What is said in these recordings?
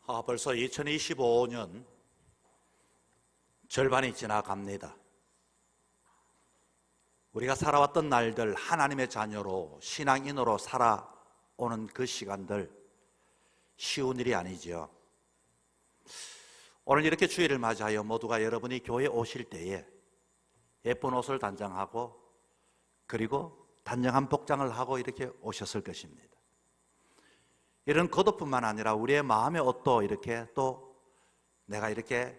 벌써 2025년 절반이 지나갑니다. 우리가 살아왔던 날들, 하나님의 자녀로 신앙인으로 살아오는 그 시간들 쉬운 일이 아니죠. 오늘 이렇게 주일을 맞이하여 모두가 여러분이 교회에 오실 때에 예쁜 옷을 단장하고 그리고 단정한 복장을 하고 이렇게 오셨을 것입니다. 이런 겉옷뿐만 아니라 우리의 마음의 옷도 이렇게 또 내가 이렇게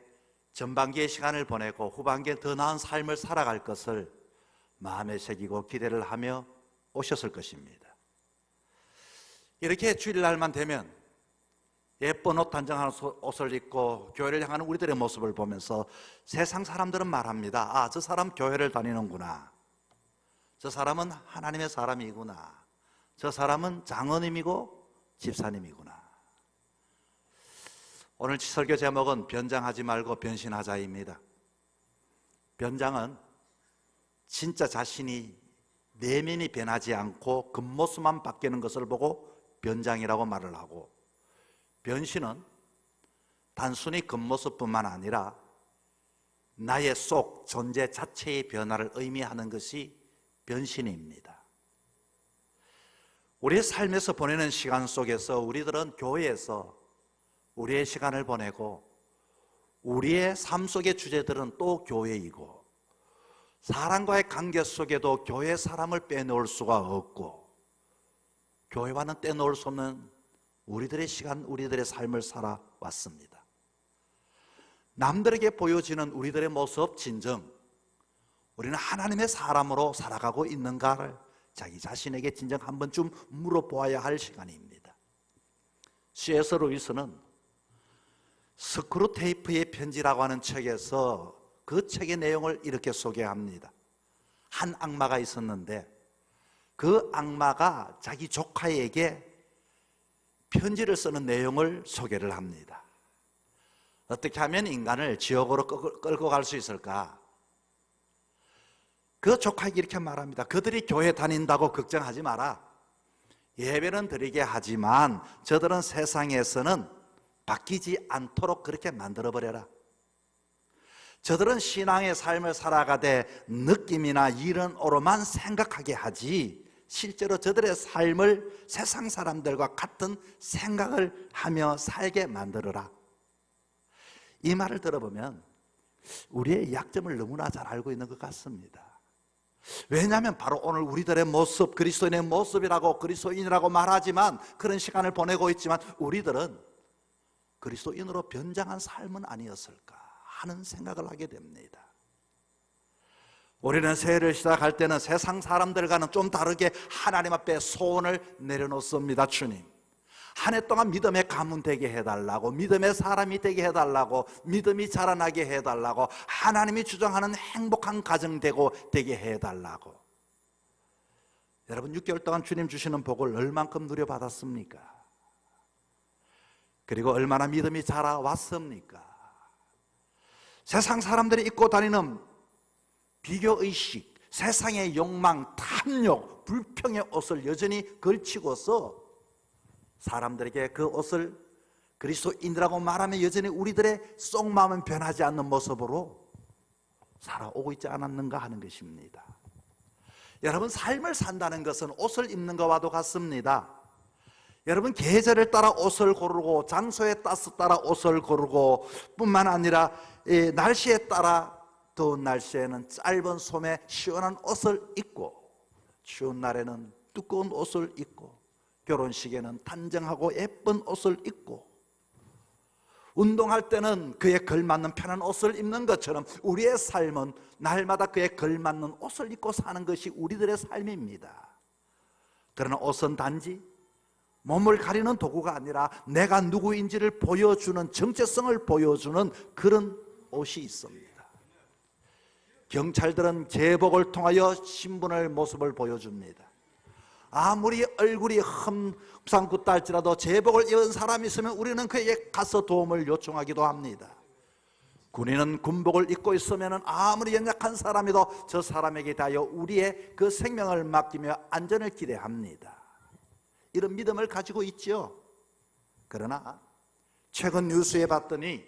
전반기의 시간을 보내고 후반기에 더 나은 삶을 살아갈 것을 마음에 새기고 기대를 하며 오셨을 것입니다. 이렇게 주일날만 되면 예쁜 옷 단정한 옷을 입고 교회를 향하는 우리들의 모습을 보면서 세상 사람들은 말합니다. 아, 저 사람 교회를 다니는구나. 저 사람은 하나님의 사람이구나. 저 사람은 장로님이고 집사님이구나. 오늘 설교 제목은 변장하지 말고 변신하자입니다. 변장은 진짜 자신이 내면이 변하지 않고 겉모습만 바뀌는 것을 보고 변장이라고 말을 하고, 변신은 단순히 겉모습뿐만 아니라 나의 속 존재 자체의 변화를 의미하는 것이 변신입니다. 우리의 삶에서 보내는 시간 속에서 우리들은 교회에서 우리의 시간을 보내고 우리의 삶 속의 주제들은 또 교회이고, 사람과의 관계 속에도 교회 사람을 빼놓을 수가 없고, 교회와는 떼놓을 수 없는 우리들의 시간, 우리들의 삶을 살아왔습니다. 남들에게 보여지는 우리들의 모습, 진정 우리는 하나님의 사람으로 살아가고 있는가를 자기 자신에게 진정 한 번쯤 물어보아야 할 시간입니다. C.S. 루이스는 스크루테이프의 편지라고 하는 책에서 그 책의 내용을 이렇게 소개합니다. 한 악마가 있었는데 그 악마가 자기 조카에게 편지를 쓰는 내용을 소개를 합니다. 어떻게 하면 인간을 지옥으로 끌고 갈 수 있을까? 그 조카에게 이렇게 말합니다. 그들이 교회 다닌다고 걱정하지 마라. 예배는 드리게 하지만 저들은 세상에서는 바뀌지 않도록 그렇게 만들어버려라. 저들은 신앙의 삶을 살아가되 느낌이나 이론으로만 생각하게 하지 실제로 저들의 삶을 세상 사람들과 같은 생각을 하며 살게 만들어라. 이 말을 들어보면 우리의 약점을 너무나 잘 알고 있는 것 같습니다. 왜냐하면 바로 오늘 우리들의 모습, 그리스도인의 모습이라고 그리스도인이라고 말하지만 그런 시간을 보내고 있지만 우리들은 그리스도인으로 변장한 삶은 아니었을까 하는 생각을 하게 됩니다. 우리는 새해를 시작할 때는 세상 사람들과는 좀 다르게 하나님 앞에 소원을 내려놓습니다. 주님, 한 해 동안 믿음의 가문 되게 해달라고, 믿음의 사람이 되게 해달라고, 믿음이 자라나게 해달라고, 하나님이 주장하는 행복한 가정 되게 해달라고. 여러분, 6개월 동안 주님 주시는 복을 얼만큼 누려받았습니까? 그리고 얼마나 믿음이 자라왔습니까? 세상 사람들이 입고 다니는 비교의식, 세상의 욕망, 탐욕, 불평의 옷을 여전히 걸치고서 사람들에게 그 옷을 그리스도인이라고 말하면 여전히 우리들의 속마음은 변하지 않는 모습으로 살아오고 있지 않았는가 하는 것입니다. 여러분, 삶을 산다는 것은 옷을 입는 것과도 같습니다. 여러분, 계절을 따라 옷을 고르고 장소에 따라 옷을 고르고 뿐만 아니라 날씨에 따라 더운 날씨에는 짧은 소매 시원한 옷을 입고, 추운 날에는 두꺼운 옷을 입고, 결혼식에는 단정하고 예쁜 옷을 입고, 운동할 때는 그에 걸맞는 편한 옷을 입는 것처럼 우리의 삶은 날마다 그에 걸맞는 옷을 입고 사는 것이 우리들의 삶입니다. 그러나 옷은 단지 몸을 가리는 도구가 아니라 내가 누구인지를 보여주는, 정체성을 보여주는 그런 옷이 있습니다. 경찰들은 제복을 통하여 신분의 모습을 보여줍니다. 아무리 얼굴이 험상궂다 제복을 입은 사람이 있으면 우리는 그에게 가서 도움을 요청하기도 합니다. 군인은 군복을 입고 있으면 아무리 연약한 사람이도 저 사람에게 대하여 우리의 그 생명을 맡기며 안전을 기대합니다. 이런 믿음을 가지고 있죠. 그러나 최근 뉴스에 봤더니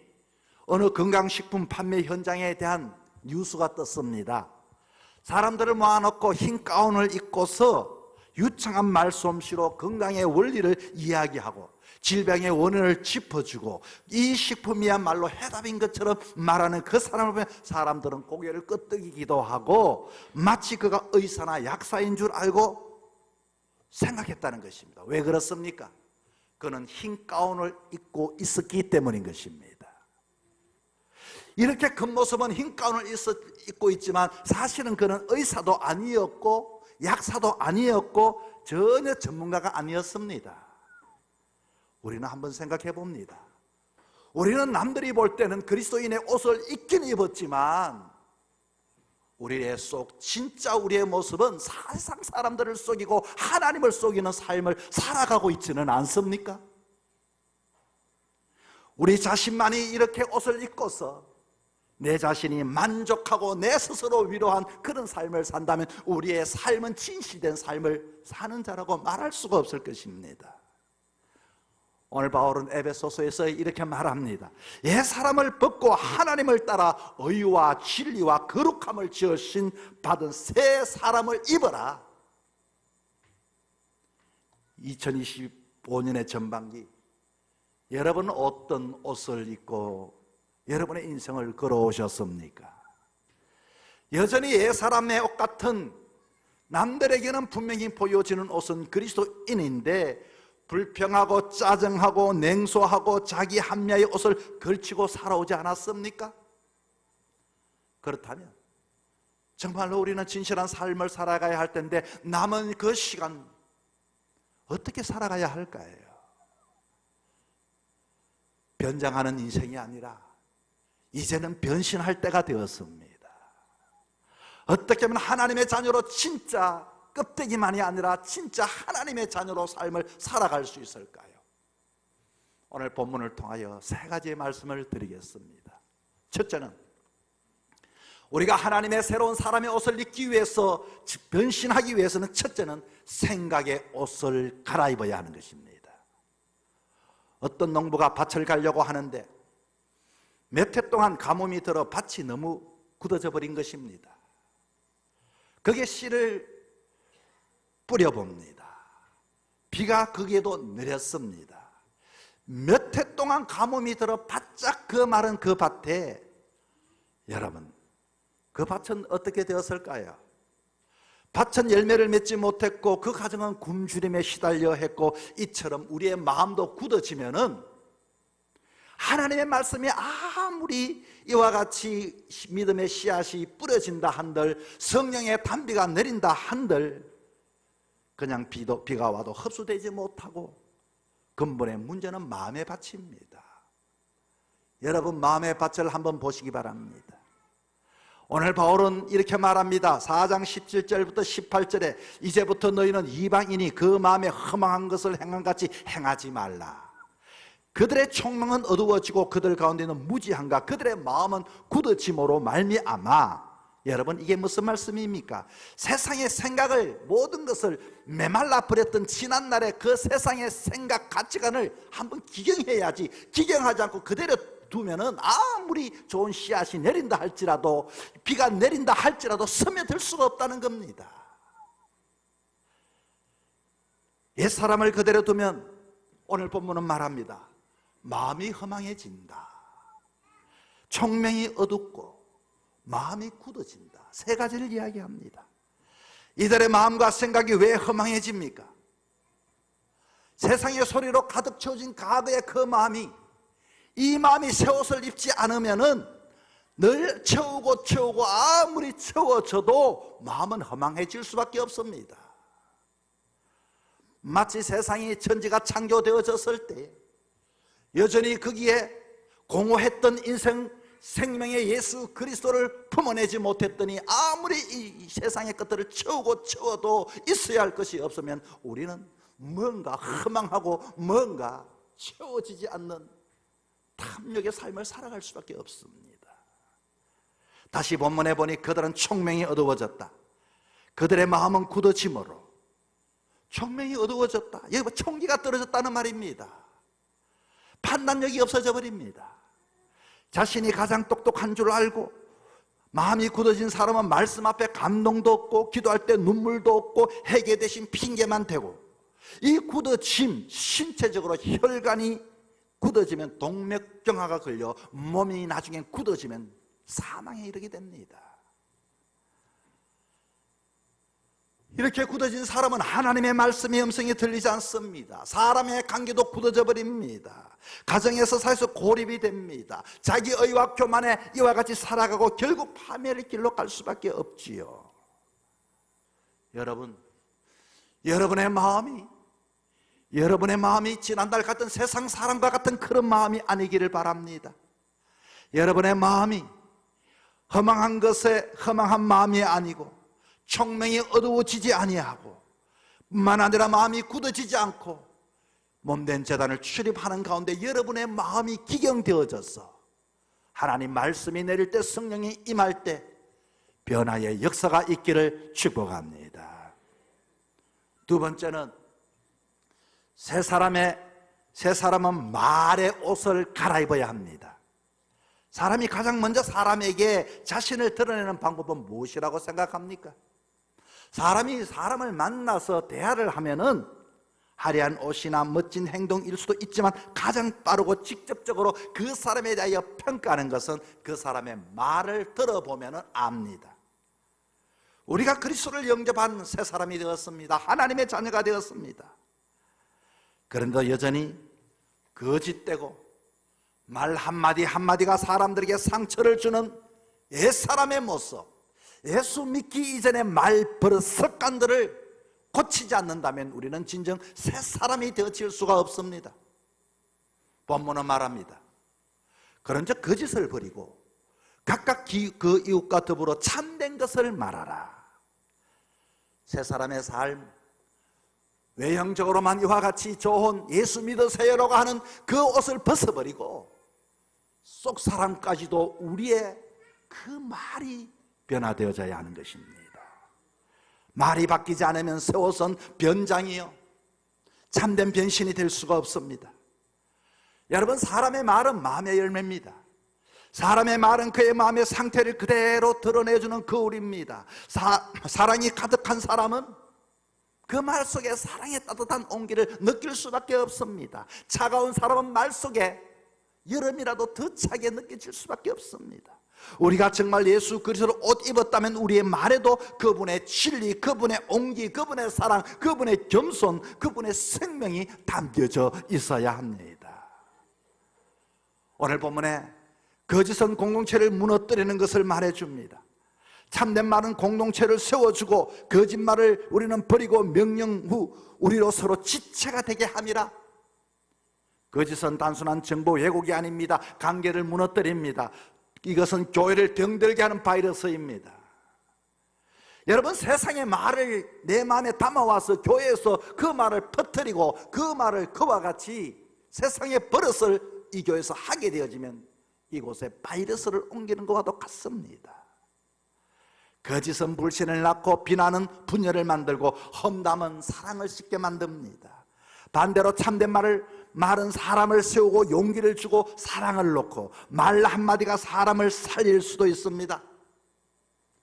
어느 건강식품 판매 현장에 대한 뉴스가 떴습니다. 사람들을 모아놓고 흰 가운을 입고서 유창한 말솜씨로 건강의 원리를 이야기하고 질병의 원인을 짚어주고 이 식품이야말로 해답인 것처럼 말하는 그 사람을 보면 사람들은 고개를 끄덕이기도 하고 마치 그가 의사나 약사인 줄 알고 생각했다는 것입니다. 왜 그렇습니까? 그는 흰 가운을 입고 있었기 때문인 것입니다. 이렇게 겉모습은 흰 가운을 입고 있지만 사실은 그는 의사도 아니었고 약사도 아니었고 전혀 전문가가 아니었습니다. 우리는 한번 생각해 봅니다. 우리는 남들이 볼 때는 그리스도인의 옷을 입긴 입었지만 우리의 진짜 우리의 모습은 사실상 사람들을 속이고 하나님을 속이는 삶을 살아가고 있지는 않습니까? 우리 자신만이 이렇게 옷을 입고서 내 자신이 만족하고 내 스스로 위로한 그런 삶을 산다면 우리의 삶은 진실된 삶을 사는 자라고 말할 수가 없을 것입니다. 오늘 바울은 에베소서에서 이렇게 말합니다. 옛 사람을 벗고 하나님을 따라 의와 진리와 거룩함을 지으신 받은 새 사람을 입어라. 2025년의 전반기 여러분은 어떤 옷을 입고 여러분의 인생을 걸어오셨습니까? 여전히 옛 사람의 옷 같은 남들에게는 분명히 보여지는 옷은 그리스도인인데 불평하고 짜증하고 냉소하고 자기 합리화의 옷을 걸치고 살아오지 않았습니까? 그렇다면 정말로 우리는 진실한 삶을 살아가야 할 텐데 남은 그 시간 어떻게 살아가야 할까요? 변장하는 인생이 아니라 이제는 변신할 때가 되었습니다. 어떻게 하면 하나님의 자녀로 진짜 껍데기만이 아니라 진짜 하나님의 자녀로 삶을 살아갈 수 있을까요? 오늘 본문을 통하여 세 가지의 말씀을 드리겠습니다. 첫째는 우리가 하나님의 새로운 사람의 옷을 입기 위해서 변신하기 위해서는 첫째는 생각의 옷을 갈아입어야 하는 것입니다. 어떤 농부가 밭을 가려고 하는데 몇 해 동안 가뭄이 들어 밭이 너무 굳어져 버린 것입니다. 거기에 씨를 뿌려봅니다. 비가 거기에도 내렸습니다. 몇 해 동안 가뭄이 들어 바짝 그 마른 그 밭에 여러분 그 밭은 어떻게 되었을까요? 밭은 열매를 맺지 못했고 그 가정은 굶주림에 시달려 했고 이처럼 우리의 마음도 굳어지면은 하나님의 말씀이 아무리 이와 같이 믿음의 씨앗이 뿌려진다 한들 성령의 단비가 내린다 한들 그냥 비가 와도 흡수되지 못하고 근본의 문제는 마음의 밭입니다. 여러분 마음의 밭을 한번 보시기 바랍니다. 오늘 바울은 이렇게 말합니다. 4장 17절부터 18절에 이제부터 너희는 이방인이 그 마음에 허망한 것을 행함같이 행하지 말라. 그들의 총명은 어두워지고 그들 가운데는 무지함과 그들의 마음은 굳어짐으로 말미암아. 여러분 이게 무슨 말씀입니까? 세상의 생각을 모든 것을 메말라 버렸던 지난날의 그 세상의 생각 가치관을 한번 기경해야지 기경하지 않고 그대로 두면은 아무리 좋은 씨앗이 내린다 할지라도 비가 내린다 할지라도 스며들 수가 없다는 겁니다. 옛사람을 그대로 두면 오늘 본문은 말합니다. 마음이 허망해진다. 총명이 어둡고 마음이 굳어진다. 세 가지를 이야기합니다. 이들의 마음과 생각이 왜 허망해집니까? 세상의 소리로 가득 채워진 과거의 그 마음이 이 마음이 새 옷을 입지 않으면은 늘 채우고 아무리 채워져도 마음은 허망해질 수밖에 없습니다. 마치 세상이 천지가 창조되어졌을 때 여전히 거기에 공허했던 인생 생명의 예수 그리스도를 품어내지 못했더니 아무리 이 세상의 것들을 채워도 있어야 할 것이 없으면 우리는 뭔가 허망하고 뭔가 채워지지 않는 탐욕의 삶을 살아갈 수밖에 없습니다. 다시 본문에 보니 그들은 총명이 어두워졌다. 그들의 마음은 굳어짐으로. 총명이 어두워졌다. 여기 총기가 떨어졌다는 말입니다. 판단력이 없어져 버립니다. 자신이 가장 똑똑한 줄 알고 마음이 굳어진 사람은 말씀 앞에 감동도 없고 기도할 때 눈물도 없고 회개 대신 핑계만 대고, 이 굳어짐, 신체적으로 혈관이 굳어지면 동맥경화가 걸려 몸이 나중에 굳어지면 사망에 이르게 됩니다. 이렇게 굳어진 사람은 하나님의 말씀의 음성이 들리지 않습니다. 사람의 관계도 굳어져 버립니다. 가정에서 사회에서 고립이 됩니다. 자기 의와 교만에 이와 같이 살아가고 결국 파멸의 길로 갈 수밖에 없지요. 여러분, 여러분의 마음이 지난달 같은 세상 사람과 같은 그런 마음이 아니기를 바랍니다. 여러분의 마음이 허망한 것에 허망한 마음이 아니고 총명이 어두워지지 아니하고 뿐만 아니라 마음이 굳어지지 않고 몸된 제단을 출입하는 가운데 여러분의 마음이 기경되어져서 하나님 말씀이 내릴 때, 성령이 임할 때 변화의 역사가 있기를 축복합니다. 두 번째는 새 사람은 말의 옷을 갈아입어야 합니다. 사람이 가장 먼저 사람에게 자신을 드러내는 방법은 무엇이라고 생각합니까? 사람이 사람을 만나서 대화를 하면은 화려한 옷이나 멋진 행동일 수도 있지만 가장 빠르고 직접적으로 그 사람에 대하여 평가하는 것은 그 사람의 말을 들어보면 압니다. 우리가 그리스도를 영접한 새 사람이 되었습니다. 하나님의 자녀가 되었습니다. 그런데 여전히 거짓되고 말 한마디 한마디가 사람들에게 상처를 주는 옛사람의 모습, 예수 믿기 이전의 말버릇 습관들을 고치지 않는다면 우리는 진정 새 사람이 되어질 수가 없습니다. 본문은 말합니다. 그런즉 거짓을 버리고 각각 그 이웃과 더불어 참된 것을 말하라. 새 사람의 삶, 외형적으로만 이와 같이 좋은 예수 믿으세요라고 하는 그 옷을 벗어버리고 속 사람까지도 우리의 그 말이 변화되어져야 하는 것입니다. 말이 바뀌지 않으면 새 옷은 변장이요, 참된 변신이 될 수가 없습니다. 여러분, 사람의 말은 마음의 열매입니다. 사람의 말은 그의 마음의 상태를 그대로 드러내주는 거울입니다. 사랑이 가득한 사람은 그 말 속에 사랑의 따뜻한 온기를 느낄 수밖에 없습니다. 차가운 사람은 말 속에 여름이라도 더 차게 느껴질 수밖에 없습니다. 우리가 정말 예수 그리스도를 옷 입었다면 우리의 말에도 그분의 진리, 그분의 온기, 그분의 사랑, 그분의 겸손, 그분의 생명이 담겨져 있어야 합니다. 오늘 본문에 거짓은 공동체를 무너뜨리는 것을 말해줍니다. 참된 말은 공동체를 세워주고 거짓말을 우리는 버리고 명령 후 우리로 서로 지체가 되게 함이라. 거짓은 단순한 정보 왜곡이 아닙니다. 관계를 무너뜨립니다. 이것은 교회를 병들게 하는 바이러스입니다. 여러분, 세상의 말을 내 마음에 담아와서 교회에서 그 말을 퍼뜨리고 그 말을 그와 같이 세상의 버릇을 이 교회에서 하게 되어지면 이곳에 바이러스를 옮기는 것과도 같습니다. 거짓은 불신을 낳고 비난은 분열을 만들고 험담은 사랑을 씻게 만듭니다. 반대로 참된 말은 사람을 세우고 용기를 주고 사랑을 놓고 말 한마디가 사람을 살릴 수도 있습니다.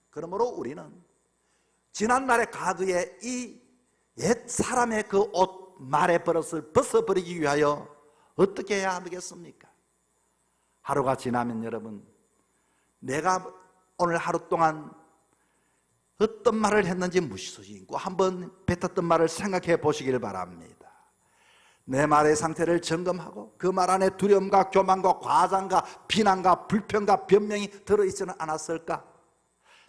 그러므로 우리는 지난날의 과거의 이 옛 사람의 그 옷, 말의 버릇을 벗어버리기 위하여 어떻게 해야 하겠습니까? 하루가 지나면 여러분, 내가 오늘 하루 동안 어떤 말을 했는지 무시소식이고 한번 뱉었던 말을 생각해 보시길 바랍니다. 내 말의 상태를 점검하고 그 말 안에 두려움과 교만과 과장과 비난과 불평과 변명이 들어있지는 않았을까?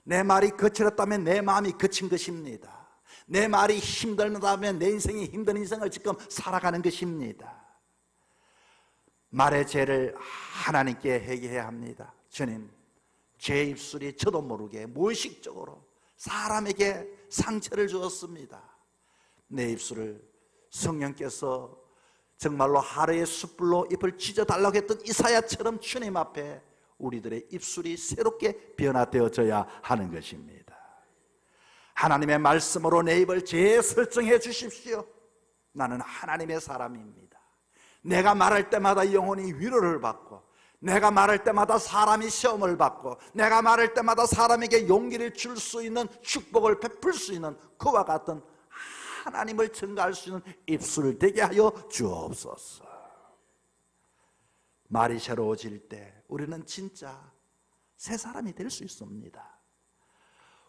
내 말이 거칠었다면 내 마음이 거친 것입니다. 내 말이 힘들다면 내 인생이 힘든 인생을 지금 살아가는 것입니다. 말의 죄를 하나님께 회개해야 합니다. 주님, 제 입술이 저도 모르게 무의식적으로 사람에게 상처를 주었습니다. 내 입술을 성령께서 정말로 하루의 숯불로 잎을 찢어달라고 했던 이사야처럼 주님 앞에 우리들의 입술이 새롭게 변화되어져야 하는 것입니다. 하나님의 말씀으로 내 입을 재설정해 주십시오. 나는 하나님의 사람입니다. 내가 말할 때마다 영혼이 위로를 받고, 내가 말할 때마다 사람이 시험을 받고, 내가 말할 때마다 사람에게 용기를 줄 수 있는, 축복을 베풀 수 있는 그와 같은 하나님을 증거할 수 있는 입술 되게 하여 주옵소서. 말이 새로워질 때 우리는 진짜 새 사람이 될 수 있습니다.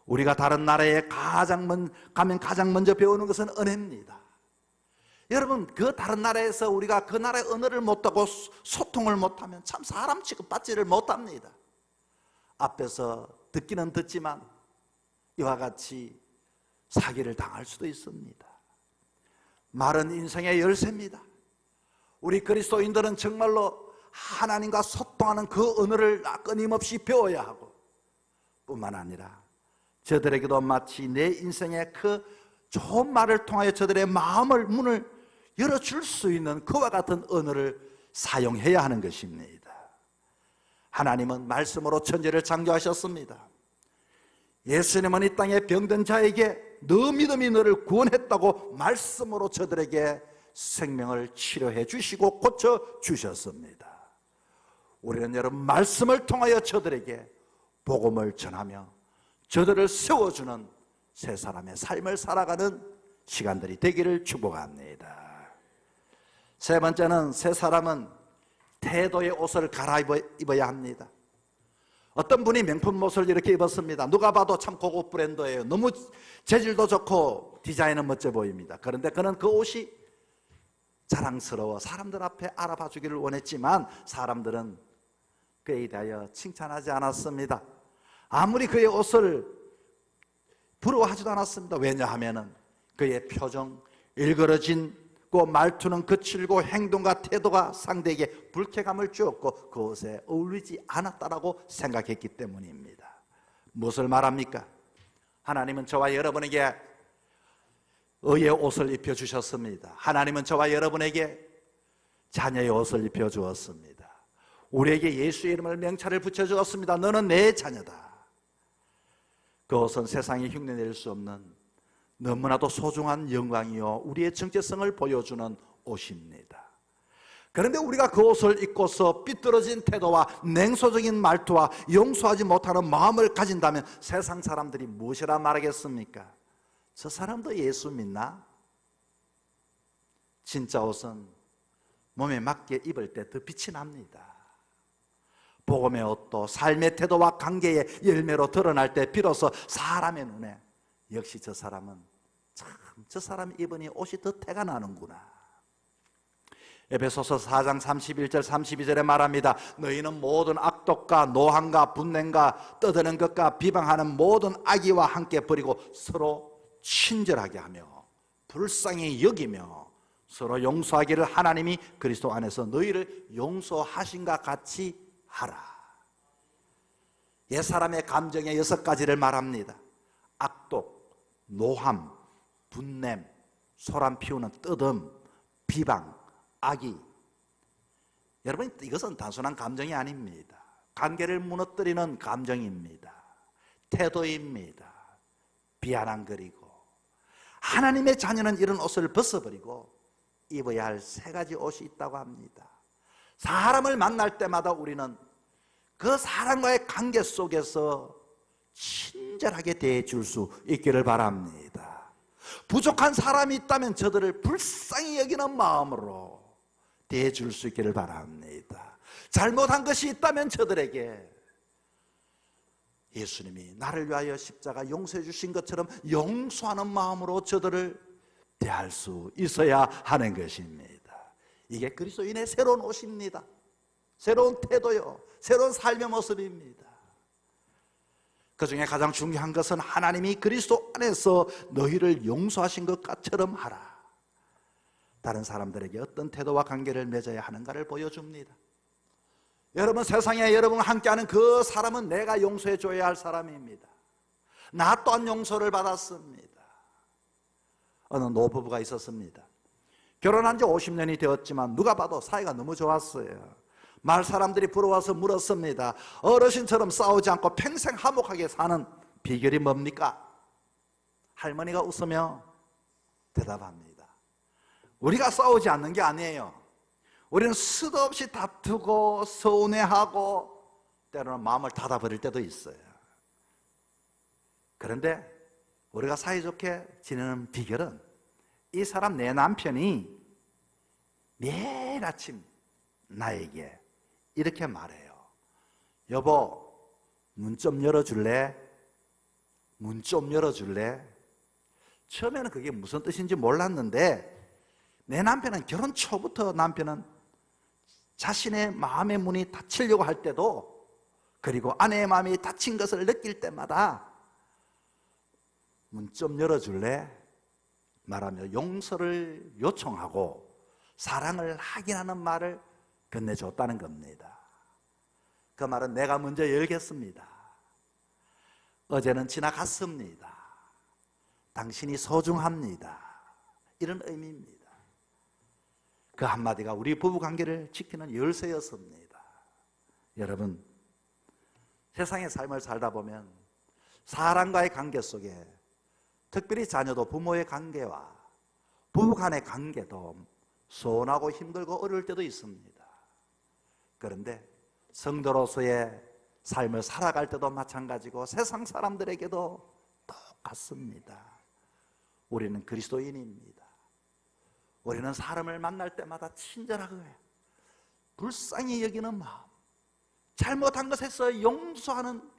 우리가 다른 나라에 가면 가장 먼저 배우는 것은 은혜입니다. 여러분, 그 다른 나라에서 우리가 그 나라의 언어를 못하고 소통을 못하면 참 사람 취급받지를 못합니다. 앞에서 듣기는 듣지만 이와 같이 사기를 당할 수도 있습니다. 말은 인생의 열쇠입니다. 우리 그리스도인들은 정말로 하나님과 소통하는 그 언어를 끊임없이 배워야 하고, 뿐만 아니라 저들에게도 마치 내 인생의 그 좋은 말을 통하여 저들의 마음을, 문을 열어줄 수 있는 그와 같은 언어를 사용해야 하는 것입니다. 하나님은 말씀으로 천지를 창조하셨습니다. 예수님은 이 땅에 병든 자에게 너 믿음이 너를 구원했다고 말씀으로 저들에게 생명을 치료해 주시고 고쳐 주셨습니다. 우리는 여러분 말씀을 통하여 저들에게 복음을 전하며 저들을 세워주는 새 사람의 삶을 살아가는 시간들이 되기를 축복합니다. 세 번째는, 새 사람은 태도의 옷을 갈아입어야 합니다. 어떤 분이 명품 옷을 이렇게 입었습니다. 누가 봐도 참 고급 브랜드예요. 너무 재질도 좋고 디자인은 멋져 보입니다. 그런데 그는 그 옷이 자랑스러워 사람들 앞에 알아봐 주기를 원했지만 사람들은 그에 대하여 칭찬하지 않았습니다. 아무리 그의 옷을 부러워하지도 않았습니다. 왜냐하면 그의 표정, 일그러진 말투는 거칠고 행동과 태도가 상대에게 불쾌감을 주었고 그 옷에 어울리지 않았다라고 생각했기 때문입니다. 무엇을 말합니까? 하나님은 저와 여러분에게 의의 옷을 입혀주셨습니다. 하나님은 저와 여러분에게 자녀의 옷을 입혀주었습니다. 우리에게 예수의 이름을 명찰을 붙여주었습니다. 너는 내 자녀다. 그 옷은 세상에 흉내낼 수 없는 너무나도 소중한 영광이요 우리의 정체성을 보여주는 옷입니다. 그런데 우리가 그 옷을 입고서 삐뚤어진 태도와 냉소적인 말투와 용서하지 못하는 마음을 가진다면 세상 사람들이 무엇이라 말하겠습니까? 저 사람도 예수 믿나? 진짜 옷은 몸에 맞게 입을 때 더 빛이 납니다. 복음의 옷도 삶의 태도와 관계의 열매로 드러날 때 비로소 사람의 눈에 역시 저 사람은 저 사람이 입으니 옷이 더 태가 나는구나. 에베소서 4장 31절 32절에 말합니다. 너희는 모든 악독과 노함과 분냄과 떠드는 것과 비방하는 모든 악의와 함께 버리고 서로 친절하게 하며 불쌍히 여기며 서로 용서하기를 하나님이 그리스도 안에서 너희를 용서하신과 같이 하라. 옛사람의 감정의 6가지를 말합니다. 악독, 노함, 분냄, 소란 피우는 뜨듬, 비방, 악의. 여러분, 이것은 단순한 감정이 아닙니다. 관계를 무너뜨리는 감정입니다. 태도입니다. 비아냥거리고. 하나님의 자녀는 이런 옷을 벗어버리고 입어야 할 3가지 옷이 있다고 합니다. 사람을 만날 때마다 우리는 그 사람과의 관계 속에서 친절하게 대해줄 수 있기를 바랍니다. 부족한 사람이 있다면 저들을 불쌍히 여기는 마음으로 대해줄 수 있기를 바랍니다. 잘못한 것이 있다면 저들에게 예수님이 나를 위하여 십자가 용서해 주신 것처럼 용서하는 마음으로 저들을 대할 수 있어야 하는 것입니다. 이게 그리스도인의 새로운 옷입니다. 새로운 태도요, 새로운 삶의 모습입니다. 그 중에 가장 중요한 것은 하나님이 그리스도 안에서 너희를 용서하신 것처럼 하라. 다른 사람들에게 어떤 태도와 관계를 맺어야 하는가를 보여줍니다. 여러분, 세상에 여러분과 함께하는 그 사람은 내가 용서해 줘야 할 사람입니다. 나 또한 용서를 받았습니다. 어느 노부부가 있었습니다. 결혼한 지 50년이 되었지만 누가 봐도 사이가 너무 좋았어요. 마을 사람들이 부러워서 물었습니다. 어르신처럼 싸우지 않고 평생 화목하게 사는 비결이 뭡니까? 할머니가 웃으며 대답합니다. 우리가 싸우지 않는 게 아니에요. 우리는 수도 없이 다투고 서운해하고 때로는 마음을 닫아버릴 때도 있어요. 그런데 우리가 사이좋게 지내는 비결은 이 사람 내 남편이 매일 아침 나에게 이렇게 말해요. 여보, 문 좀 열어줄래? 문 좀 열어줄래? 처음에는 그게 무슨 뜻인지 몰랐는데 내 남편은 결혼 초부터 남편은 자신의 마음의 문이 닫히려고 할 때도, 그리고 아내의 마음이 닫힌 것을 느낄 때마다 문 좀 열어줄래? 말하며 용서를 요청하고 사랑을 확인하는 말을 건네줬다는 겁니다. 그 말은 내가 먼저 열겠습니다. 어제는 지나갔습니다. 당신이 소중합니다. 이런 의미입니다. 그 한마디가 우리 부부관계를 지키는 열쇠였습니다. 여러분, 세상의 삶을 살다 보면 사람과의 관계 속에, 특별히 자녀도 부모의 관계와 부부간의 관계도 소원하고 힘들고 어려울 때도 있습니다. 그런데 성도로서의 삶을 살아갈 때도 마찬가지고 세상 사람들에게도 똑같습니다. 우리는 그리스도인입니다. 우리는 사람을 만날 때마다 친절하고 불쌍히 여기는 마음, 잘못한 것에서 용서하는,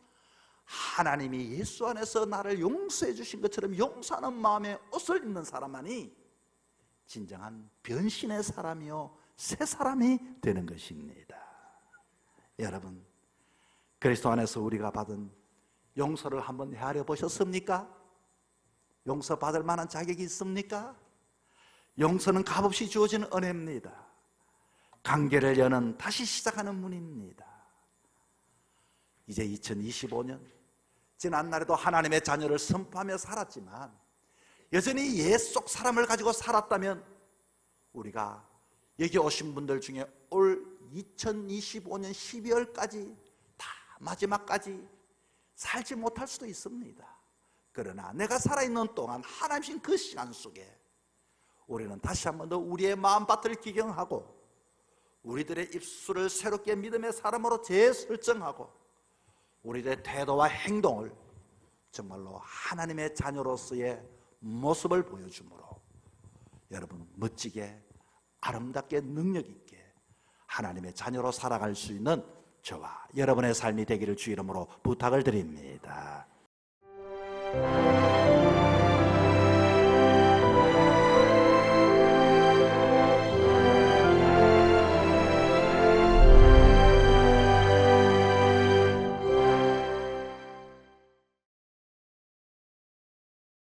하나님이 예수 안에서 나를 용서해 주신 것처럼 용서하는 마음에 옷을 입는 사람만이 진정한 변신의 사람이요 새 사람이 되는 것입니다. 여러분, 그리스도 안에서 우리가 받은 용서를 한번 헤아려 보셨습니까? 용서받을 만한 자격이 있습니까? 용서는 값없이 주어지는 은혜입니다. 관계를 여는, 다시 시작하는 문입니다. 이제 2025년, 지난날에도 하나님의 자녀를 선포하며 살았지만 여전히 옛 속 사람을 가지고 살았다면 우리가 여기 오신 분들 중에 올 2025년 12월까지 다 마지막까지 살지 못할 수도 있습니다. 그러나 내가 살아있는 동안 하나님 신 그 시간 속에 우리는 다시 한 번 더 우리의 마음밭을 기경하고 우리들의 입술을 새롭게 믿음의 사람으로 재설정하고 우리들의 태도와 행동을 정말로 하나님의 자녀로서의 모습을 보여주므로 여러분 멋지게 아름답게 능력 있게 하나님의 자녀로 살아갈 수 있는 저와 여러분의 삶이 되기를 주 이름으로 부탁을 드립니다.